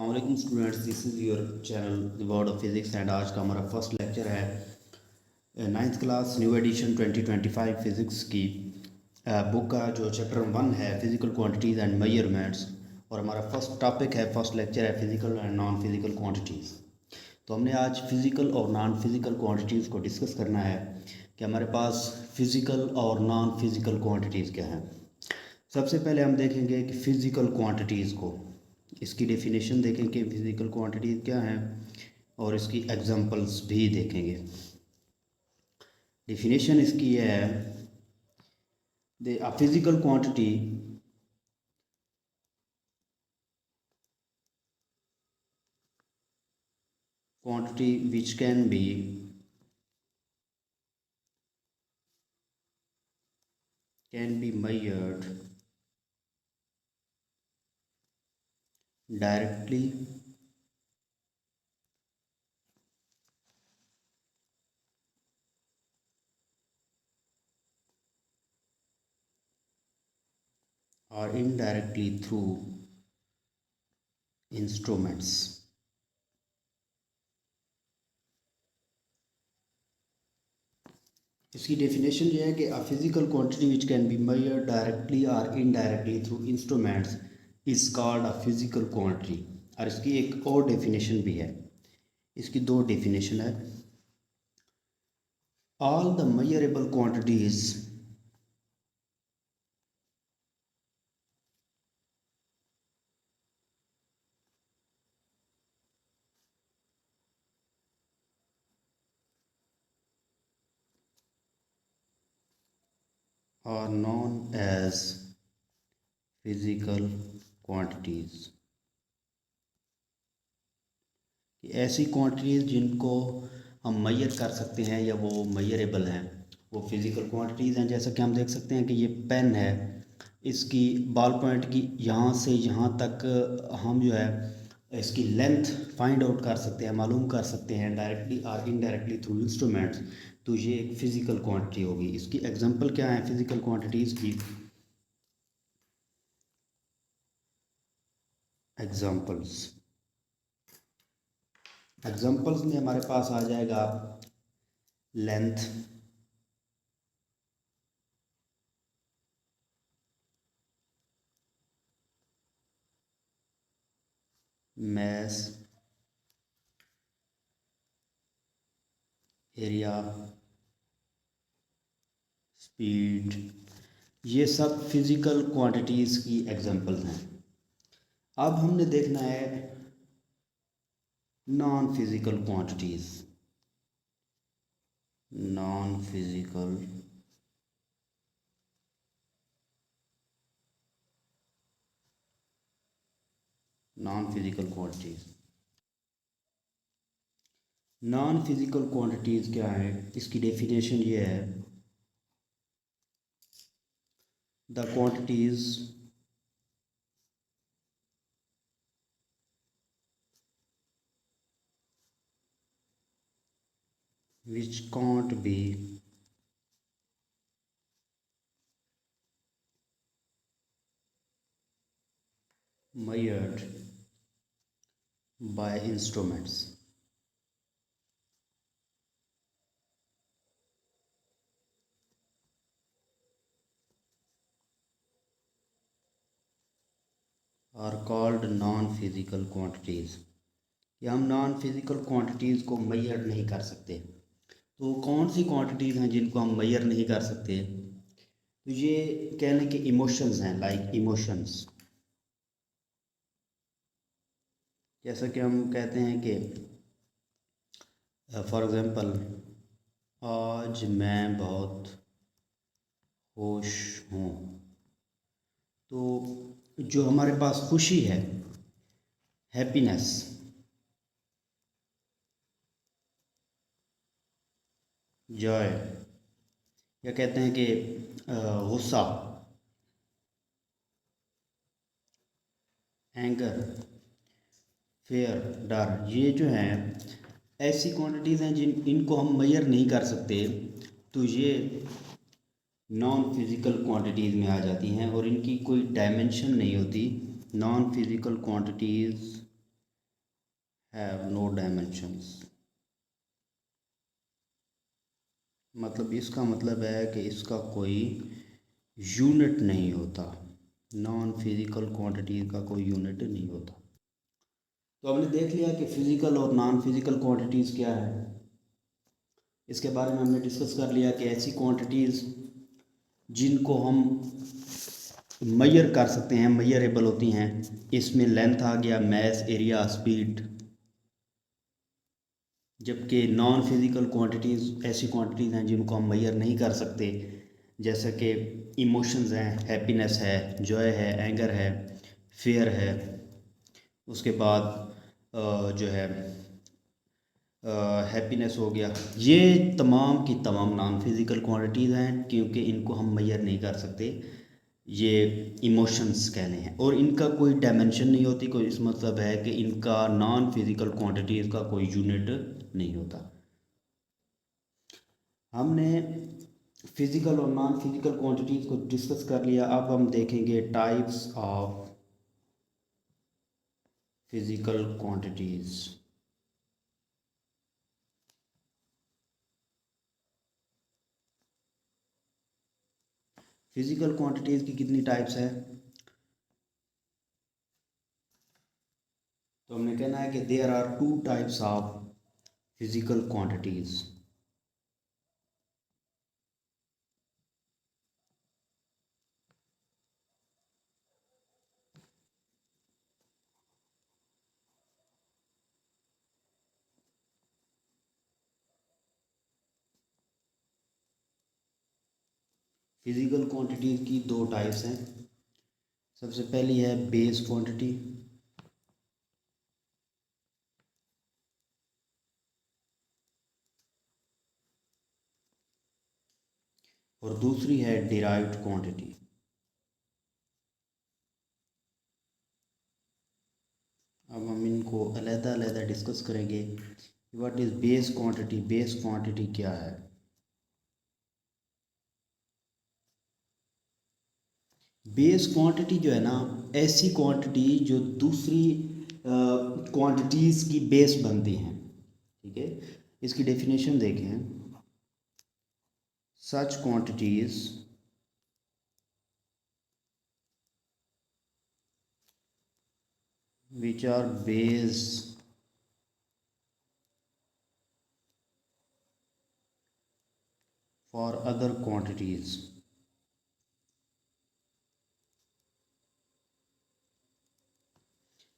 अस्सलाम students, this is your channel the world of physics and आज का हमारा फर्स्ट लेक्चर है ninth class new edition 2025 physics की बुक का जो चैप्टर 1 है फिज़िकल क्वांटिटीज़ एंड मेजरमेंट्स। और हमारा फर्स्ट टॉपिक है, फर्स्ट लेक्चर है physical and non physical quantities. तो हमने आज फिज़िकल और नॉन फिज़िकल क्वांटिटीज़ को डिस्कस करना है कि हमारे पास फ़िज़िकल और नॉन फिज़िकल क्वांटिटीज़ क्या हैं। सबसे पहले हम देखेंगे कि फ़िज़िकल क्वांटिटीज़ को, इसकी डेफिनेशन देखेंगे फ़िज़िकल क्वांटिटीज़ क्या हैं और इसकी एग्जांपल्स भी देखेंगे। डेफिनेशन इसकी है, a physical quantity which can be measured directly or indirectly through instruments। इसकी डेफिनेशन ये है कि a physical quantity which can be measured directly or indirectly through instruments is called a physical quantity. और इसकी एक और डेफिनेशन भी है, इसकी दो डेफिनेशन है। All the measurable quantities are known as physical quantities. ऐसी क्वांटिटीज़ जिनको हम मेजर कर सकते हैं या वो मेजरेबल हैं, वो फिज़िकल क्वांटिटीज़ हैं। जैसा कि हम देख सकते हैं कि ये पेन है, इसकी बॉल पॉइंट की यहाँ से यहाँ तक हम जो है इसकी लेंथ फाइंड आउट कर सकते हैं, मालूम कर सकते हैं directly or indirectly through instruments. तो ये एक फ़िज़िकल क्वांटिटी होगी। इसकी एग्जांपल क्या है फ़िज़िकल क्वांटिटीज़ की? एग्जांपल्स में हमारे पास आ जाएगा लेंथ, mass, एरिया, स्पीड। ये सब फिज़िकल क्वांटिटीज़ की एग्जांपल्स हैं। अब हमने देखना है non physical quantities. Non physical quantities. Non physical quantities क्या है? इसकी डेफिनेशन ये है, the quantities which can't be measured by instruments are called non physical quantities. या हम नॉन फिज़िकल क्वांटिटीज़ को मेजर नहीं कर सकते। तो कौन सी क्वांटिटीज़ हैं जिनको हम मेजर नहीं कर सकते? तो ये कहने के इमोशंस हैं, लाइक इमोशंस। जैसा कि हम कहते हैं कि फॉर एग्ज़ाम्पल, आज मैं बहुत खुश हूँ। तो जो हमारे पास खुशी है, हैप्पीनेस, जॉय, या कहते हैं कि गुस्सा, एंगर, फेयर, डर, ये जो हैं ऐसी क्वांटिटीज़ हैं इनको हम मेजर नहीं कर सकते। तो ये नॉन फिज़िकल क्वांटिटीज़ में आ जाती हैं और इनकी कोई डायमेंशन नहीं होती। Non physical quantities have no dimensions. मतलब इसका मतलब है कि इसका कोई यूनिट नहीं होता, नॉन फिजिकल क्वांटिटीज़ का कोई यूनिट नहीं होता। तो हमने देख लिया कि फिज़िकल और नॉन फिज़िकल क्वांटिटीज़ क्या है। इसके बारे में हमने डिस्कस कर लिया कि ऐसी क्वांटिटीज़ जिनको हम मेजर कर सकते हैं, मेजरेबल होती हैं, इसमें लेंथ आ गया, मैस, एरिया, स्पीड। जबकि नॉन फिज़िकल क्वांटिटीज़ ऐसी क्वांटिटीज़ हैं जिनको हम मेजर नहीं कर सकते, जैसे कि इमोशंस हैं, हैप्पीनेस है, जॉय है, एंगर है, फेयर है। उसके बाद जो है हैप्पीनेस हो गया। ये तमाम की तमाम नॉन फिज़िकल क्वांटिटीज़ हैं क्योंकि इनको हम मेजर नहीं कर सकते। ये इमोशंस कहने हैं और इनका कोई डायमेंशन नहीं होती, कोई इस मतलब है कि इनका नॉन फिज़िकल क्वांटिटीज़ का कोई यूनिट नहीं होता। हमने फिज़िकल और नॉन फिज़िकल क्वांटिटीज़ को डिस्कस कर लिया। अब हम देखेंगे types of physical quantities. Physical quantities की कितनी टाइप्स है? तो हमने कहना है कि there are two types of physical quantities. Physical quantities की दो टाइप्स हैं। सबसे पहली है बेस क्वांटिटी और दूसरी है डिराइव्ड क्वांटिटी। अब हम इनको अलग-अलग डिस्कस करेंगे। What is base quantity? Base quantity क्या है? बेस क्वांटिटी जो है ना, ऐसी क्वांटिटी जो दूसरी क्वांटिटीज़ की बेस बनती हैं। ठीक है, इसकी डेफिनेशन देखें। Such quantities which are base for other quantities।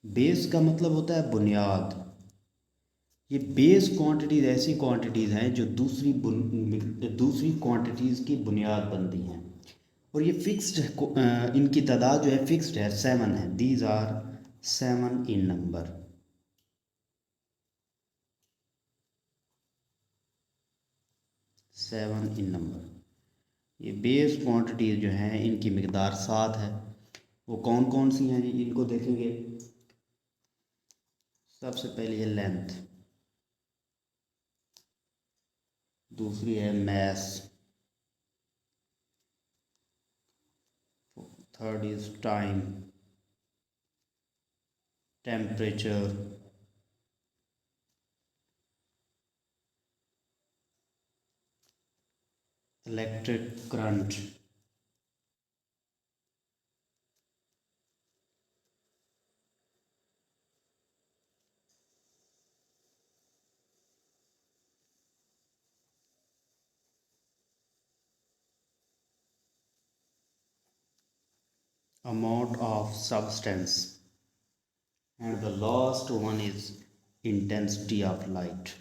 Base का मतलब होता है बुनियाद। ये बेस क्वांटिटीज़ ऐसी क्वांटिटीज़ हैं जो दूसरी क्वांटिटीज़ की बुनियाद बनती हैं और ये फिक्स्ड है। इनकी तादाद जो है फिक्स्ड है, 7 है। These are 7 in number. ये बेस क्वांटिटीज़ जो हैं इनकी मिकदार 7 है। वो कौन कौन सी हैं इनको देखेंगे। सबसे पहली है लेंथ, दूसरी है mass, third is time, temperature, electric current, amount of substance, and the last one is intensity of light।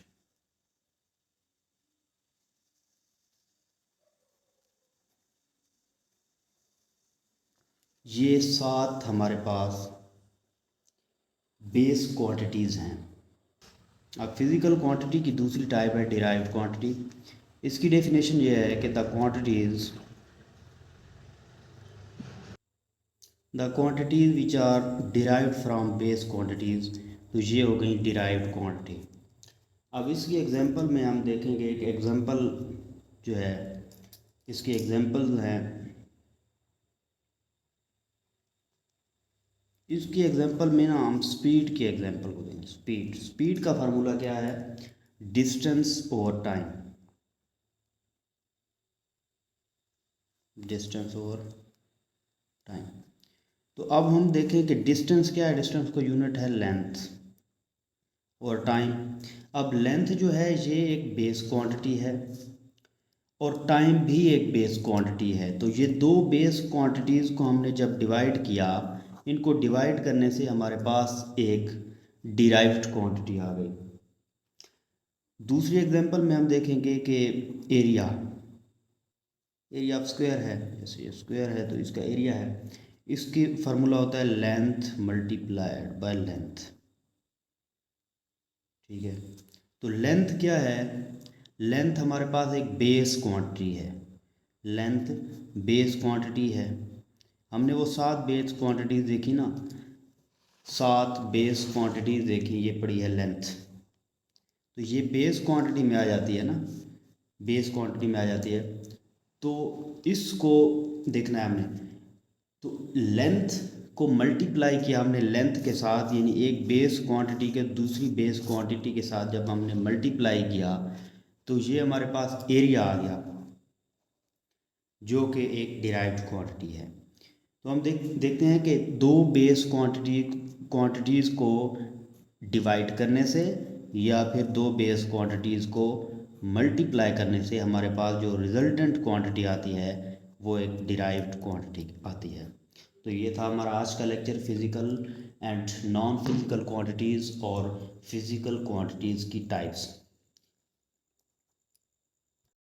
ये 7 हमारे पास बेस क्वांटिटीज़ हैं। अब फिज़िकल क्वांटिटी की दूसरी टाइप है डिराइव्ड क्वांटिटी। इसकी डेफिनेशन ये है कि the quantities which are derived from base quantities. तो ये हो गई डिराइव्ड क्वांटिटी। अब इसकी एग्जांपल में हम देखेंगे कि एग्जांपल जो है, इसके एग्जांपल हैं इसकी एग्जांपल में ना हम स्पीड की एग्जांपल को देंगे। स्पीड का फार्मूला क्या है? Distance over time, distance over time. तो अब हम देखें कि डिस्टेंस क्या है। डिस्टेंस का यूनिट है लेंथ, और टाइम। अब लेंथ जो है ये एक बेस क्वांटिटी है और टाइम भी एक बेस क्वांटिटी है। तो ये दो बेस क्वांटिटीज़ को हमने जब डिवाइड किया, इनको डिवाइड करने से हमारे पास एक डिराइव्ड क्वांटिटी आ गई। दूसरी एग्जांपल में हम देखेंगे कि एरिया ऑफ स्क्वायर है। जैसे ये स्क्वायर है तो इसका एरिया है। इसकी फार्मूला होता है लेंथ मल्टीप्लाइड बाय लेंथ। ठीक है, तो लेंथ क्या है? लेंथ हमारे पास एक बेस क्वांटिटी है। लेंथ बेस क्वांटिटी है। हमने वो 7 बेस क्वांटिटीज देखी ना, 7 बेस क्वांटिटीज देखी, ये पड़ी है लेंथ। तो ये बेस क्वांटिटी में आ जाती है ना, बेस क्वांटिटी में आ जाती है। तो इसको देखना है हमने। तो लेंथ को मल्टीप्लाई किया हमने लेंथ के साथ, यानी एक बेस क्वांटिटी के दूसरी बेस क्वांटिटी के साथ जब हमने मल्टीप्लाई किया तो ये हमारे पास एरिया आ गया, जो कि एक डिराइव्ड क्वांटिटी है। तो हम देखते हैं कि दो बेस क्वांटिटीज़ को डिवाइड करने से या फिर दो बेस क्वांटिटीज़ को मल्टीप्लाई करने से हमारे पास जो रिजल्टेंट क्वांटिटी आती है वो एक डिराइव्ड क्वांटिटी आती है। तो ये था हमारा आज का lecture, physical and non physical quantities और फिज़िकल क्वांटिटीज़ की टाइप्स।